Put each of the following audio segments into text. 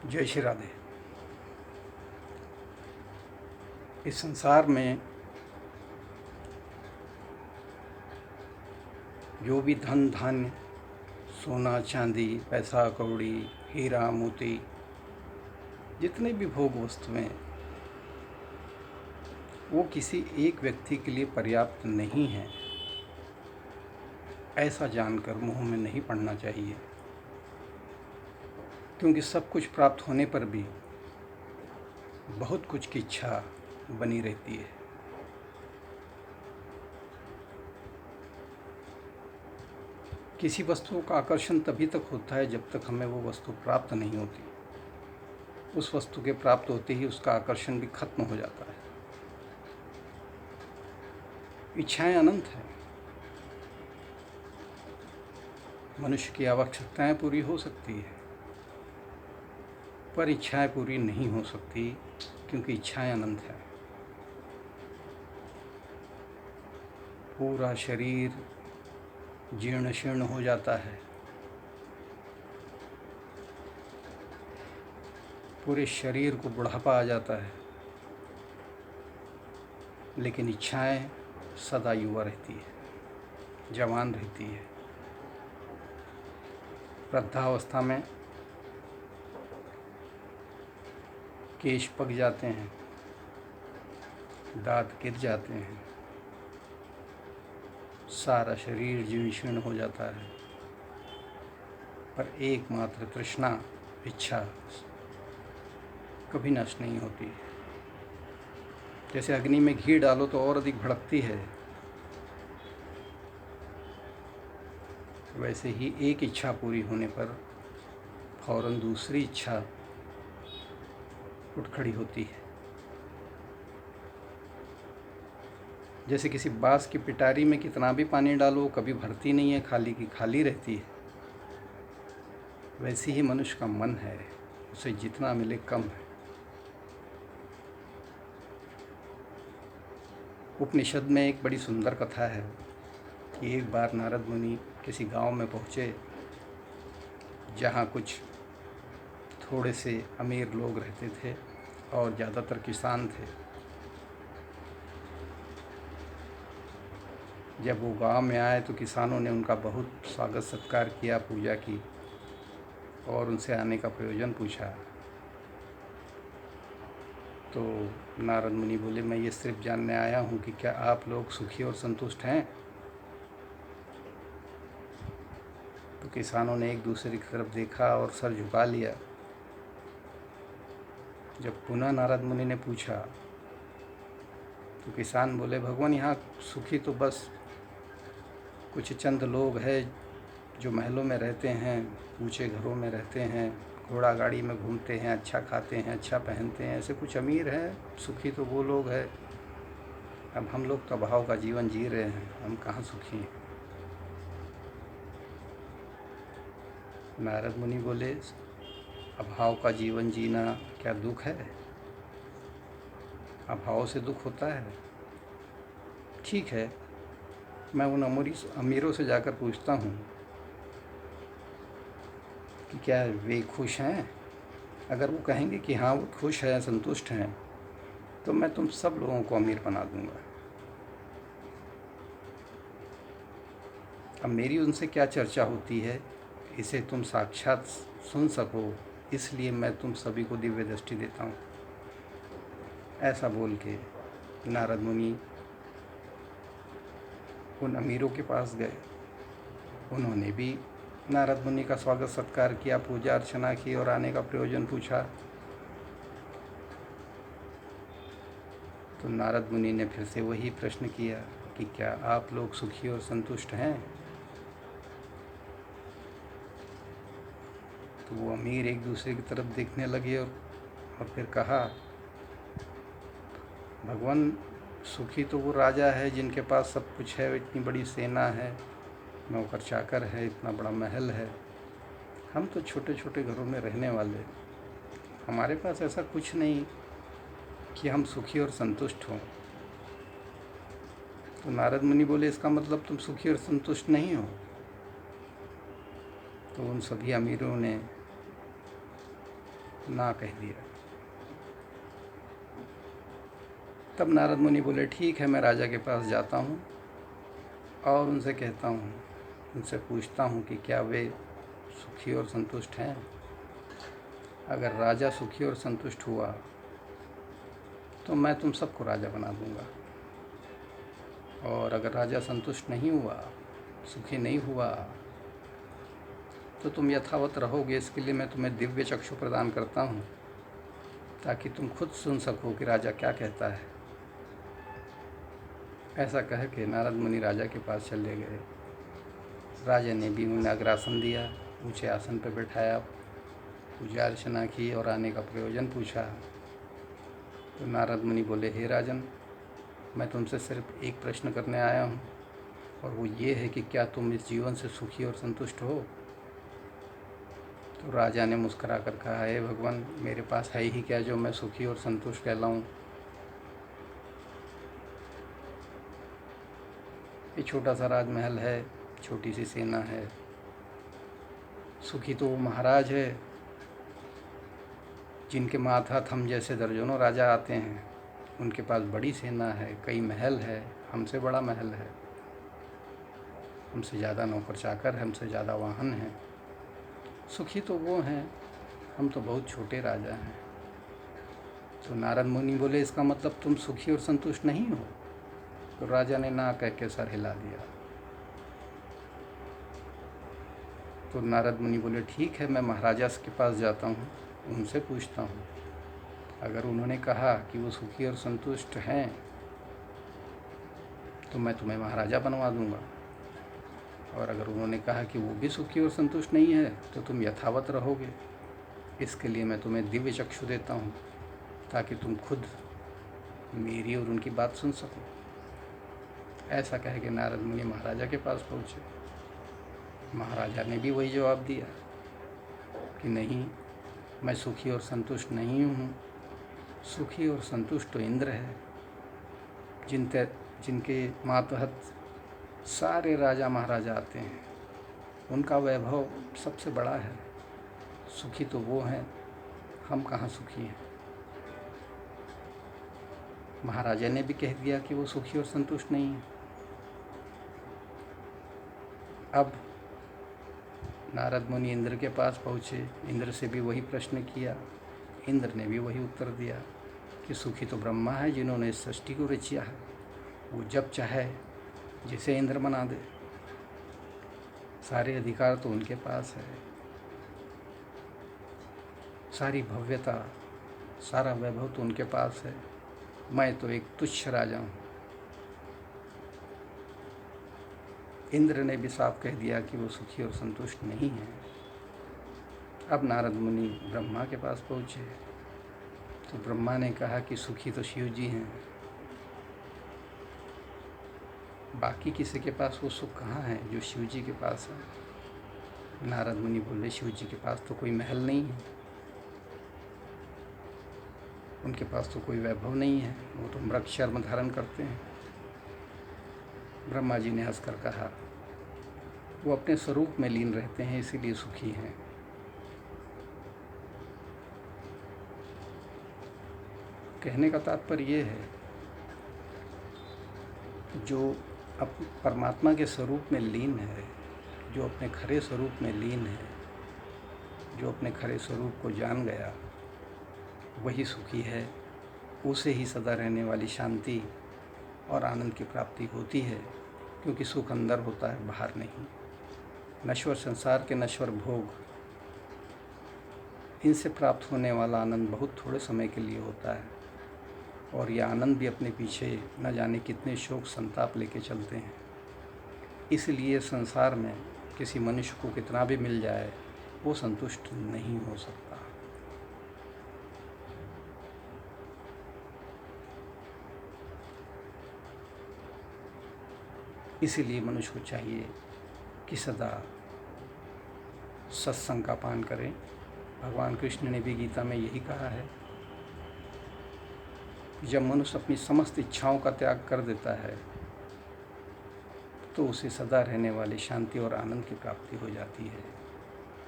जय श्री राधे। इस संसार में जो भी धन धान्य, सोना चांदी, पैसा कौड़ी, हीरा मोती, जितने भी भोग वस्तुएं, वो किसी एक व्यक्ति के लिए पर्याप्त नहीं है, ऐसा जानकर मुंह में नहीं पड़ना चाहिए। क्योंकि सब कुछ प्राप्त होने पर भी बहुत कुछ की इच्छा बनी रहती है। किसी वस्तु का आकर्षण तभी तक होता है जब तक हमें वो वस्तु प्राप्त नहीं होती। उस वस्तु के प्राप्त होते ही उसका आकर्षण भी खत्म हो जाता है। इच्छाएं अनंत हैं। मनुष्य की आवश्यकताएं पूरी हो सकती है, पर इच्छाएं पूरी नहीं हो सकती, क्योंकि इच्छाएं अनंत हैं। पूरा शरीर जीर्ण शीर्ण हो जाता है, पूरे शरीर को बुढ़ापा आ जाता है, लेकिन इच्छाएं सदा युवा रहती है, जवान रहती है। वृद्धावस्था में केश पक जाते हैं, दांत गिर जाते हैं, सारा शरीर जीर्ण शीर्ण हो जाता है, पर एकमात्र तृष्णा, इच्छा कभी नष्ट नहीं होती। जैसे अग्नि में घी डालो तो और अधिक भड़कती है, वैसे ही एक इच्छा पूरी होने पर फौरन दूसरी इच्छा उठ खड़ी होती है। जैसे किसी बांस की पिटारी में कितना भी पानी डालो कभी भरती नहीं है, खाली की खाली रहती है। वैसे ही मनुष्य का मन है, उसे जितना मिले कम है। उपनिषद में एक बड़ी सुंदर कथा है कि एक बार नारद मुनि किसी गांव में पहुँचे, जहाँ कुछ थोड़े से अमीर लोग रहते थे और ज़्यादातर किसान थे। जब वो गांव में आए तो किसानों ने उनका बहुत स्वागत सत्कार किया, पूजा की और उनसे आने का प्रयोजन पूछा। तो नारद मुनि बोले, मैं ये सिर्फ जानने आया हूँ कि क्या आप लोग सुखी और संतुष्ट हैं। तो किसानों ने एक दूसरे की तरफ देखा और सर झुका लिया। जब पुनः नारद मुनि ने पूछा तो किसान बोले, भगवान यहाँ सुखी तो बस कुछ चंद लोग हैं जो महलों में रहते हैं, ऊंचे घरों में रहते हैं, घोड़ा गाड़ी में घूमते हैं, अच्छा खाते हैं, अच्छा पहनते हैं, ऐसे कुछ अमीर हैं। सुखी तो वो लोग हैं। अब हम लोग तो अभाव का जीवन जी रहे हैं, हम कहाँ सुखी हैं। नारद मुनि बोले, अभाव का जीवन जीना क्या दुख है? अभाव से दुख होता है। ठीक है, मैं उन अमीरों से जाकर पूछता हूँ कि क्या वे खुश हैं। अगर वो कहेंगे कि हाँ वो खुश हैं, संतुष्ट हैं, तो मैं तुम सब लोगों को अमीर बना दूंगा। अब मेरी उनसे क्या चर्चा होती है, इसे तुम साक्षात सुन सको, इसलिए मैं तुम सभी को दिव्य दृष्टि देता हूँ। ऐसा बोल के नारद मुनि उन अमीरों के पास गए। उन्होंने भी नारद मुनि का स्वागत सत्कार किया, पूजा अर्चना की और आने का प्रयोजन पूछा। तो नारद मुनि ने फिर से वही प्रश्न किया कि क्या आप लोग सुखी और संतुष्ट हैं। तो वो अमीर एक दूसरे की तरफ देखने लगे और फिर कहा, भगवान सुखी तो वो राजा है जिनके पास सब कुछ है, इतनी बड़ी सेना है, नौकर चाकर है, इतना बड़ा महल है। हम तो छोटे छोटे घरों में रहने वाले, हमारे पास ऐसा कुछ नहीं कि हम सुखी और संतुष्ट हों। तो नारद मुनि बोले, इसका मतलब तुम सुखी और संतुष्ट नहीं हो। तो उन सभी अमीरों ने ना कह दिया। तब नारद मुनि बोले, ठीक है, मैं राजा के पास जाता हूँ और उनसे कहता हूँ, उनसे पूछता हूँ कि क्या वे सुखी और संतुष्ट हैं। अगर राजा सुखी और संतुष्ट हुआ तो मैं तुम सबको राजा बना दूँगा, और अगर राजा संतुष्ट नहीं हुआ, सुखी नहीं हुआ, तो तुम यथावत रहोगे। इसके लिए मैं तुम्हें दिव्य चक्षु प्रदान करता हूँ, ताकि तुम खुद सुन सको कि राजा क्या कहता है। ऐसा कह के नारद मुनि राजा के पास चले गए। राजा ने भी उन्हें अग्रासन दिया, ऊँचे आसन पर बैठाया, पूजा अर्चना की और आने का प्रयोजन पूछा। तो नारद मुनि बोले, हे राजन, मैं तुमसे सिर्फ एक प्रश्न करने आया हूँ, और वो ये है कि क्या तुम इस जीवन से सुखी और संतुष्ट हो। तो राजा ने मुस्कुरा कर कहा, हे भगवान, मेरे पास है ही क्या जो मैं सुखी और संतुष्ट कहलाऊँ। ये छोटा सा राजमहल है, छोटी सी सेना है। सुखी तो वो महाराज है जिनके मातहत हम जैसे दर्जनों राजा आते हैं। उनके पास बड़ी सेना है, कई महल है, हमसे बड़ा महल है, हमसे ज़्यादा नौकर चाकर है, हमसे ज़्यादा वाहन हैं। सुखी तो वो हैं, हम तो बहुत छोटे राजा हैं। तो नारद मुनि बोले, इसका मतलब तुम सुखी और संतुष्ट नहीं हो। तो राजा ने ना कह के सर हिला दिया। तो नारद मुनि बोले, ठीक है, मैं महाराजा के पास जाता हूँ, उनसे पूछता हूँ। अगर उन्होंने कहा कि वो सुखी और संतुष्ट हैं तो मैं तुम्हें महाराजा बनवा दूंगा, और अगर उन्होंने कहा कि वो भी सुखी और संतुष्ट नहीं है तो तुम यथावत रहोगे। इसके लिए मैं तुम्हें दिव्य चक्षु देता हूँ, ताकि तुम खुद मेरी और उनकी बात सुन सको। ऐसा कह के नारद मुनि महाराजा के पास पहुँचे। महाराजा ने भी वही जवाब दिया कि नहीं, मैं सुखी और संतुष्ट नहीं हूँ। सुखी और संतुष्ट तो इंद्र है, जिनके मातहत सारे राजा महाराजा आते हैं। उनका वैभव सबसे बड़ा है। सुखी तो वो हैं, हम कहाँ सुखी हैं। महाराजा ने भी कह दिया कि वो सुखी और संतुष्ट नहीं है। अब नारद मुनि इंद्र के पास पहुँचे, इंद्र से भी वही प्रश्न किया। इंद्र ने भी वही उत्तर दिया कि सुखी तो ब्रह्मा है, जिन्होंने इस सृष्टि को रचिया है। वो जब चाहे जिसे इंद्र बना दे, सारे अधिकार तो उनके पास है। सारी भव्यता, सारा वैभव तो उनके पास है। मैं तो एक तुच्छ राजा हूँ। इंद्र ने भी साफ कह दिया कि वो सुखी और संतुष्ट नहीं है। अब नारद मुनि ब्रह्मा के पास पहुँचे तो ब्रह्मा ने कहा कि सुखी तो शिव जी हैं, बाकी किसी के पास वो सुख कहाँ है जो शिव जी के पास है। नारद मुनि बोले, शिव जी के पास तो कोई महल नहीं है, उनके पास तो कोई वैभव नहीं है, वो तो मृग चर्म धारण करते हैं। ब्रह्मा जी ने हंसकर कहा, वो अपने स्वरूप में लीन रहते हैं, इसीलिए सुखी हैं। कहने का तात्पर्य ये है, जो अब परमात्मा के स्वरूप में लीन है, जो अपने खरे स्वरूप में लीन है, जो अपने खरे स्वरूप को जान गया, वही सुखी है। उसे ही सदा रहने वाली शांति और आनंद की प्राप्ति होती है, क्योंकि सुख अंदर होता है, बाहर नहीं। नश्वर संसार के नश्वर भोग, इनसे प्राप्त होने वाला आनंद बहुत थोड़े समय के लिए होता है, और यह आनंद भी अपने पीछे न जाने कितने शोक संताप लेके चलते हैं। इसलिए संसार में किसी मनुष्य को कितना भी मिल जाए, वो संतुष्ट नहीं हो सकता। इसीलिए मनुष्य को चाहिए कि सदा सत्संग का पान करें। भगवान कृष्ण ने भी गीता में यही कहा है, जब मनुष्य अपनी समस्त इच्छाओं का त्याग कर देता है तो उसे सदा रहने वाली शांति और आनंद की प्राप्ति हो जाती है,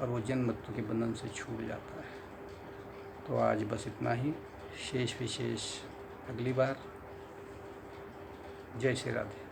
और वो जन्म मृत्यु के बंधन से छूट जाता है। तो आज बस इतना ही। शेष विशेष अगली बार। जय श्री राधे।